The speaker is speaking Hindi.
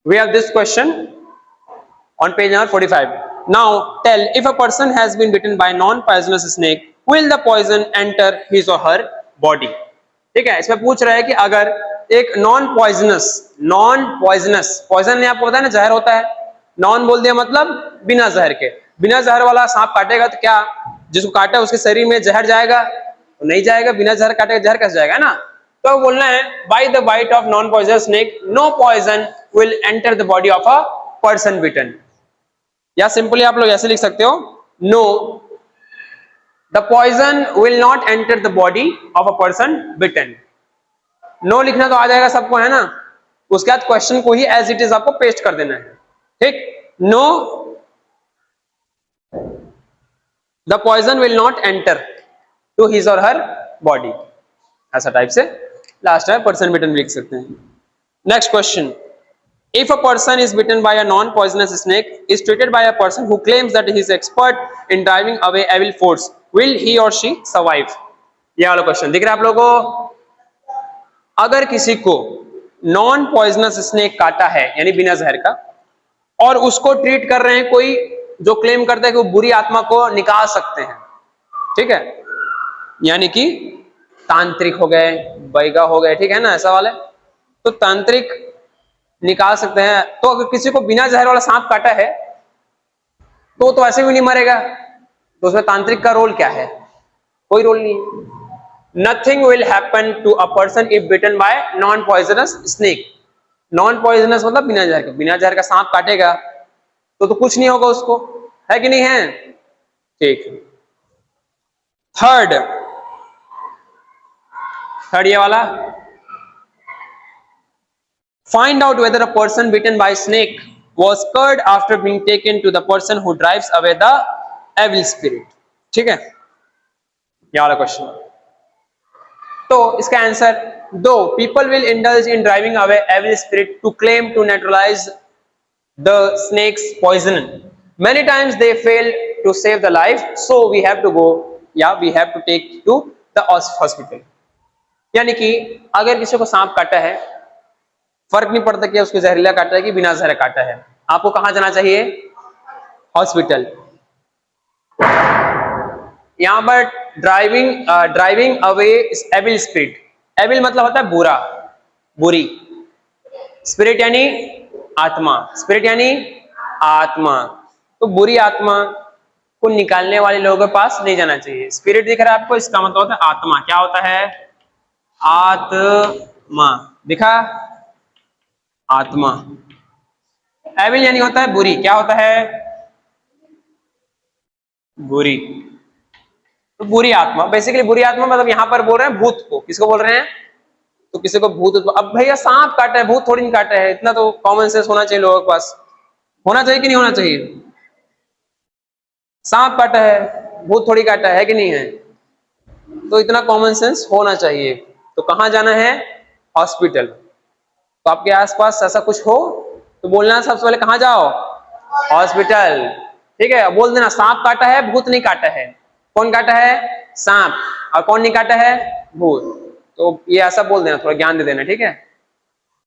We have this question on page number 45. Now tell, if a person has been bitten by a non-poisonous snake, will the poison enter his or her body? ठीक है, इसमें पूछ रहा है कि अगर एक नॉन पॉइजनस पॉइजन नहीं, आपको पता है ना जहर होता है, नॉन बोल दिया मतलब बिना जहर के, बिना जहर वाला सांप काटेगा तो क्या जिसको काटा उसके शरीर में जहर जाएगा? तो नहीं जाएगा, बिना जहर काटेगा जहर कैसे जाएगा ना। तो बोलना है by the bite of non poisonous snake no poison will enter the body of a person bitten. या सिंपली आप लोग ऐसे लिख सकते हो, no the poison will not enter the body of a person bitten. No लिखना तो आ जाएगा सबको, है ना। उसके बाद क्वेश्चन को ही एज इट इज आपको पेस्ट कर देना है, ठीक। No the poison will not enter to his और हर बॉडी, ऐसा टाइप से लास्ट में पर्सन बिटन लिख सकते हैं। Next question, if a person is bitten by a non poisonous snake is treated by a person who claims that he is expert in driving away evil force, will he or she survive? ये वाला क्वेश्चन दिख रहा है आप लोगों को। अगर किसी को नॉन पॉइजनस स्नेक काटा है यानी बिना जहर का, और उसको ट्रीट कर रहे हैं कोई जो क्लेम करता है कि वो बुरी आत्मा को निकाल सकते हैं, ठीक है, यानी कि तांत्रिक हो गए, बैगा हो गए, ठीक है ना, ऐसा वाले, तो तांत्रिक निकाल सकते हैं। तो अगर किसी को बिना जहर वाला सांप काटा है तो ऐसे भी नहीं मरेगा, तो उसमें तांत्रिक का रोल क्या है? कोई रोल नहीं। Nothing will happen to a person if bitten by non poisonous snake. Non poisonous मतलब बिना जहर का, बिना जहर का सांप काटेगा तो कुछ नहीं होगा उसको, है कि नहीं है, ठीक। थर्ड ये वाला, find out whether a person bitten by snake was cured after being taken to the person who drives away the evil spirit, ठीक है, ये वाला क्वेश्चन। तो इसका आंसर, दो people will indulge in driving away evil spirit to claim to neutralize the snake's poison, many times they fail to save the life, so we have to go, we have to take to the hospital। यानी कि अगर किसी को सांप काटा है, फर्क नहीं पड़ता कि उसको जहरीला काटा है कि बिना जहर काटा है, आपको कहां जाना चाहिए? हॉस्पिटल। यहां पर driving away evil spirit, evil मतलब होता है बुरा, बुरी, स्पिरिट यानी आत्मा, स्पिरिट यानी आत्मा, तो बुरी आत्मा को निकालने वाले लोगों के पास नहीं जाना चाहिए। स्पिरिट दिख रहा है आपको, इसका मतलब होता है आत्मा। क्या होता है? आत्मा, दिखा, आत्मा। एविल यानी होता है बुरी, क्या होता है? बुरी, तो बुरी आत्मा, बेसिकली बुरी आत्मा मतलब यहां पर बोल रहे हैं भूत को। किसको बोल रहे हैं? तो किसी को भूत, अब भैया सांप काटा है, भूत थोड़ी नहीं काटा है, इतना तो कॉमन सेंस होना चाहिए लोगों के पास, होना चाहिए कि नहीं होना चाहिए? सांप काटा है, भूत थोड़ी काटा है कि नहीं है, तो इतना कॉमन सेंस होना चाहिए। तो कहां जाना है? हॉस्पिटल। तो आपके आसपास ऐसा कुछ हो तो बोलना सबसे पहले कहां जाओ? हॉस्पिटल, ठीक है। बोल देना सांप काटा है, भूत नहीं काटा है। कौन काटा है? सांप। और कौन नहीं काटा है? भूत। तो ये ऐसा बोल देना, थोड़ा ज्ञान दे देना, ठीक है।